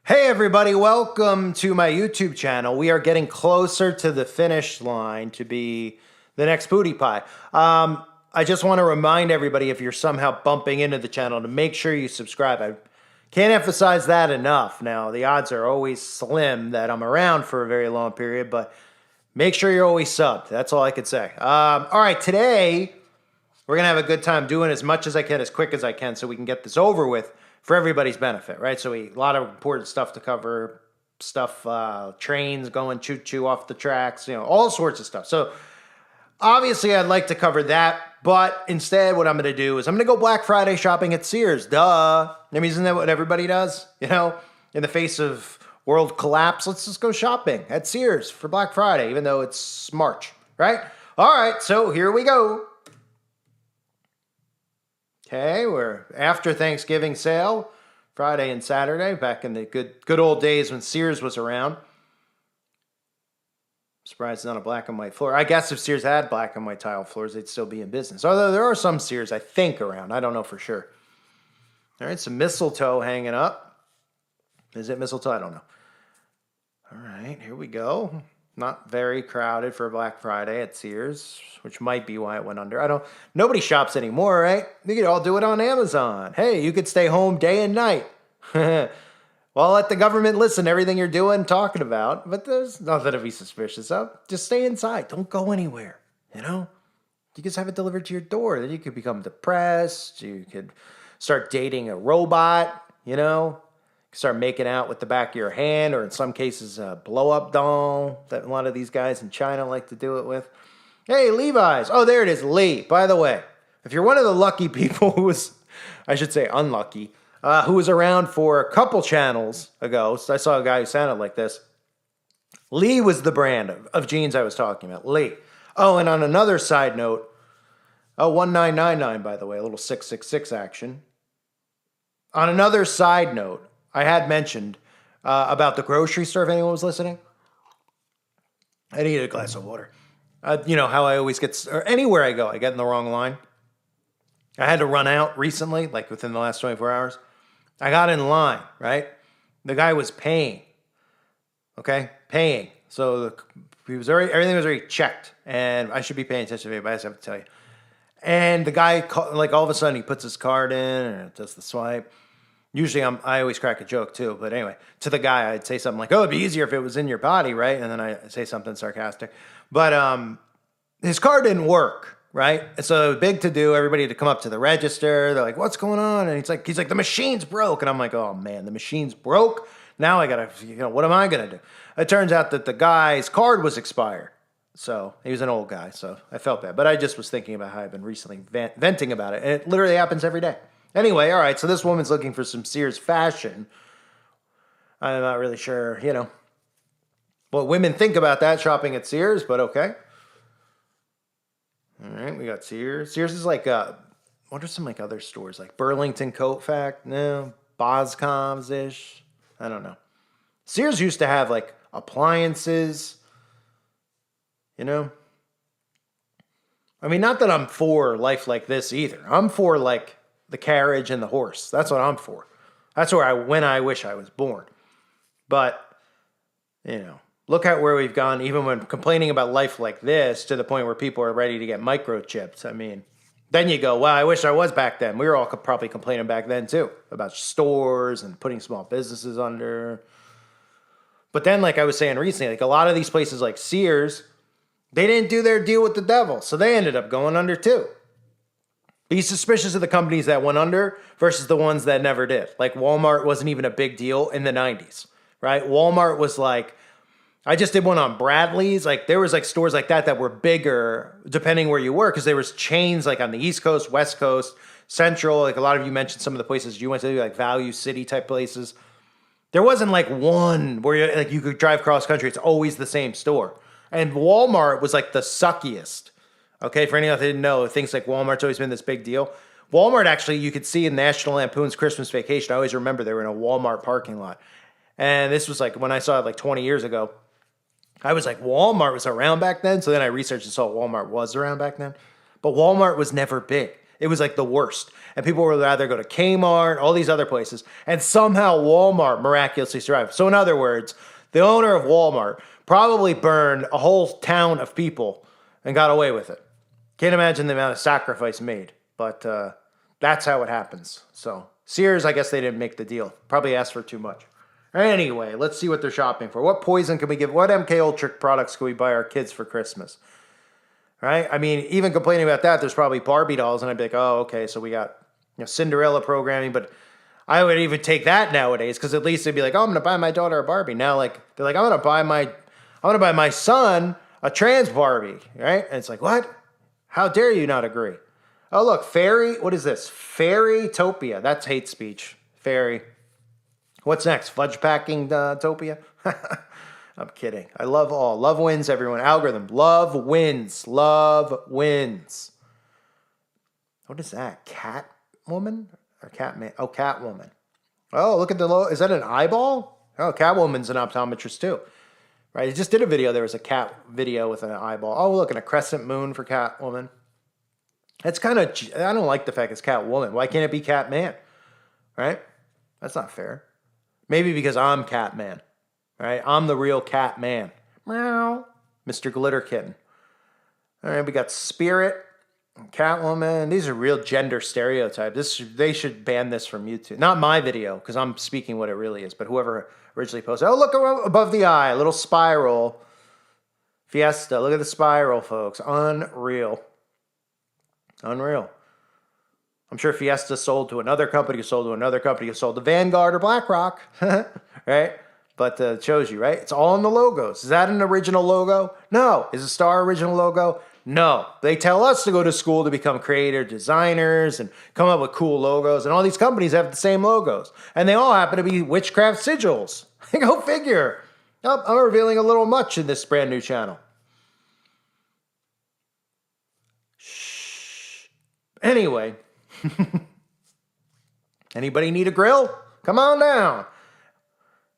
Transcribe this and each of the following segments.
Hey everybody, welcome to my YouTube channel. We are getting closer to the finish line to be the next Booty Pie. I just want to remind everybody, if you're somehow bumping into the channel, to make sure you subscribe. I can't emphasize that enough. Now, the odds are always slim that I'm around for a very long period, but make sure you're always subbed. That's all I could say. All right, today we're going to have a good time doing as much as I can, as quick as I can, so we can get this over with for everybody's benefit, right? So a lot of important stuff to cover, trains going choo-choo off the tracks, all sorts of stuff. So obviously I'd like to cover that, but instead what I'm going to do is I'm going to go Black Friday shopping at Sears. Duh. I mean, isn't that what everybody does? In the face of world collapse, let's just go shopping at Sears for Black Friday, even though it's March, right? All right, so here we go. Okay, we're after Thanksgiving sale, Friday and Saturday, back in the good old days when Sears was around. I'm surprised it's not a black and white floor. I guess if Sears had black and white tile floors, they'd still be in business. Although there are some Sears, I think, around. I don't know for sure. All right, some mistletoe hanging up. Is it mistletoe? I don't know. All right, here we go. Not very crowded for Black Friday at Sears, which might be why it went under. Nobody shops anymore, right? You could all do it on Amazon. Hey, you could stay home day and night. Well, let the government listen to everything you're doing, talking about, but there's nothing to be suspicious of. Just stay inside. Don't go anywhere, You just have it delivered to your door. Then you could become depressed. You could start dating a robot, Start making out with the back of your hand, or in some cases, a blow-up doll that a lot of these guys in China like to do it with. Hey, Levi's. Oh, there it is, Lee. By the way, if you're one of the lucky people who was, I should say unlucky, who was around for a couple channels ago, so I saw a guy who sounded like this. Lee was the brand of jeans I was talking about, Lee. Oh, and on another side note, 1999, by the way, a little 666 action. On another side note, I had mentioned about the grocery store, if anyone was listening. I need a glass of water. How I always get, or anywhere I go, I get in the wrong line. I had to run out recently, like within the last 24 hours. I got in line, right? The guy was paying. Okay? Paying. So everything was already checked. And I should be paying attention to it, but I just have to tell you. And the guy, like all of a sudden, he puts his card in and does the swipe. Usually I always crack a joke too, but anyway, to the guy, I'd say something like, oh, it'd be easier if it was in your body, right? And then I say something sarcastic. But his card didn't work, right? And so big to do, everybody had to come up to the register. They're like, what's going on? And he's like, the machine's broke. And I'm like, oh man, the machine's broke. Now I gotta, what am I gonna do? It turns out that the guy's card was expired. So he was an old guy, so I felt bad. But I just was thinking about how I've been recently venting about it. And it literally happens every day. Anyway, all right, so this woman's looking for some Sears fashion. I'm not really sure, what women think about that shopping at Sears, but okay. All right, we got Sears. Sears is like, what are some like other stores? Like Burlington Coat Fact? No. Boscom's-ish? I don't know. Sears used to have like appliances, I mean, not that I'm for life like this either. I'm for like the carriage and the horse. That's what I'm for. That's when I wish I was born. But, look at where we've gone, even when complaining about life like this, to the point where people are ready to get microchipped. I mean, then you go, well, I wish I was back then. We were all probably complaining back then too about stores and putting small businesses under. But then, like I was saying recently, like a lot of these places like Sears, they didn't do their deal with the devil. So they ended up going under too. Be suspicious of the companies that went under versus the ones that never did. Like Walmart wasn't even a big deal in the 90s, right? Walmart was like, I just did one on Bradley's. Like there was like stores like that were bigger depending where you were, because there was chains like on the East Coast, West Coast, Central. Like a lot of you mentioned some of the places you went to, like Value City type places. There wasn't like one where you could drive cross country. It's always the same store. And Walmart was like the suckiest. Okay, for anyone that didn't know, things like Walmart's always been this big deal. Walmart, actually, you could see in National Lampoon's Christmas Vacation. I always remember they were in a Walmart parking lot. And this was like when I saw it like 20 years ago. I was like, Walmart was around back then? So then I researched and saw Walmart was around back then. But Walmart was never big. It was like the worst. And people would rather go to Kmart, all these other places, and somehow Walmart miraculously survived. So in other words, the owner of Walmart probably burned a whole town of people and got away with it. Can't imagine the amount of sacrifice made, but that's how it happens. So Sears, I guess they didn't make the deal. Probably asked for too much. Anyway, let's see what they're shopping for. What poison can we give? What MK Ultra products can we buy our kids for Christmas? Right? I mean, even complaining about that, there's probably Barbie dolls, and I'd be like, oh, okay, so we got Cinderella programming, but I would even take that nowadays because at least they'd be like, oh, I'm gonna buy my daughter a Barbie. Now, like they're like, I'm gonna buy my son a trans Barbie, right? And it's like, what? How dare you not agree? Oh, look, fairy. What is this? Fairytopia. That's hate speech. Fairy. What's next? Fudge packing topia? I'm kidding. I love all. Love wins, everyone. Algorithm. Love wins. Love wins. What is that? Cat woman? Or cat man? Oh, cat woman. Oh, look at the low. Is that an eyeball? Oh, Catwoman's an optometrist too. Right? I just did a video. There was a cat video with an eyeball. Oh, look, and a crescent moon for Catwoman. It's kind of, I don't like the fact it's Catwoman. Why can't it be Catman? Right? That's not fair. Maybe because I'm Catman. Right? I'm the real Catman. Meow. Mr. Glitter Kitten. All right, we got Spirit, Catwoman. These are real gender stereotypes. They should ban this from YouTube. Not my video, because I'm speaking what it really is, but whoever originally posted. Oh, look above the eye. A little spiral. Fiesta. Look at the spiral, folks. Unreal. Unreal. I'm sure Fiesta sold to another company, sold to another company, sold to Vanguard or BlackRock, right? But it shows you, right? It's all in the logos. Is that an original logo? No. Is a Star original logo? No. They tell us to go to school to become creative designers and come up with cool logos, and all these companies have the same logos, and they all happen to be witchcraft sigils. Go figure. Oh, I'm revealing a little much in this brand new channel. Anyway, anybody need a grill? Come on down.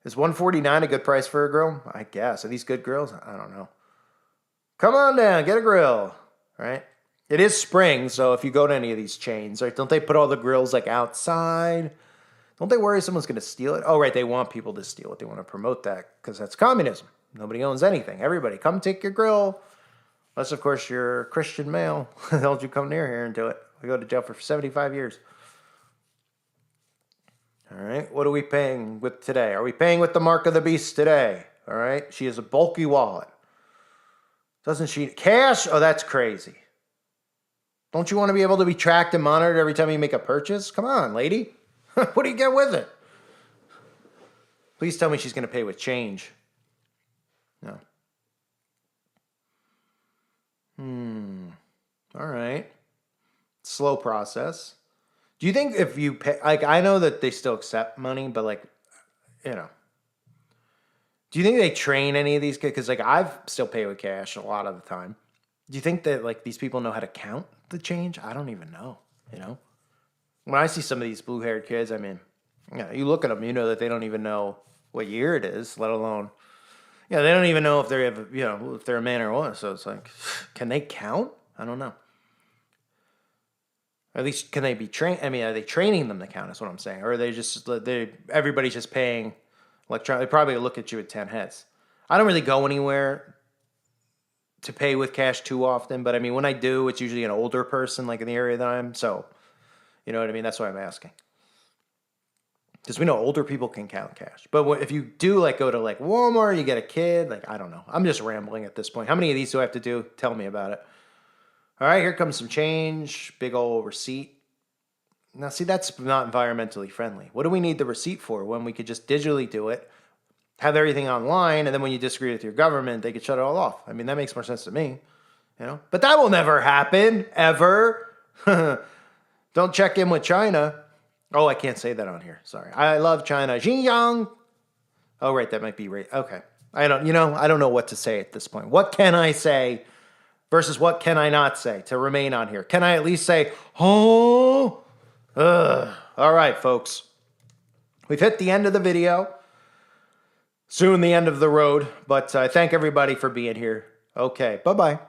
Is $149 a good price for a grill? I guess. Are these good grills? I don't know. Come on down, get a grill, right? It is spring, so if you go to any of these chains, right, don't they put all the grills like outside? Don't they worry someone's going to steal it? Oh, right, they want people to steal it. They want to promote that because that's communism. Nobody owns anything. Everybody, come take your grill. Unless, of course, you're a Christian male. Don't you come near here and do it. We go to jail for 75 years. All right, what are we paying with today? Are we paying with the mark of the beast today? All right, she has a bulky wallet. Doesn't she? Cash? Oh, that's crazy. Don't you want to be able to be tracked and monitored every time you make a purchase? Come on, lady. What do you get with it? Please tell me she's going to pay with change. No. All right. Slow process. Do you think if you pay, like, I know that they still accept money, but like, you know, do you think they train any of these kids? Because like I've still pay with cash a lot of the time. Do you think that like these people know how to count the change? I don't even know, you know? When I see some of these blue-haired kids, I mean, you know, you look at them, you know that they don't even know what year it is, let alone, you know, they don't even know if they're, you know, if they're a man or a woman. So it's like, can they count? I don't know. At least can they be trained? I mean, are they training them to count? Is what I'm saying, or are they just everybody's just paying electronic? They probably look at you with 10 heads. I don't really go anywhere to pay with cash too often, but I mean, when I do, it's usually an older person, like in the area that I'm. So, you know what I mean? That's why I'm asking. Because we know older people can count cash, but if you do like go to like Walmart, you get a kid. Like I don't know. I'm just rambling at this point. How many of these do I have to do? Tell me about it. All right, here comes some change. Big old receipt. Now, see, that's not environmentally friendly. What do we need the receipt for when we could just digitally do it, have everything online, and then when you disagree with your government, they could shut it all off? I mean, that makes more sense to me, you know? But that will never happen, ever. Don't check in with China. Oh, I can't say that on here. Sorry. I love China. Xinjiang. Oh, right, that might be right. Okay. I don't know what to say at this point. What can I say versus what can I not say to remain on here? Can I at least say, oh? Ugh. All right, folks. We've hit the end of the video. Soon the end of the road. But I thank everybody for being here. Okay, bye-bye.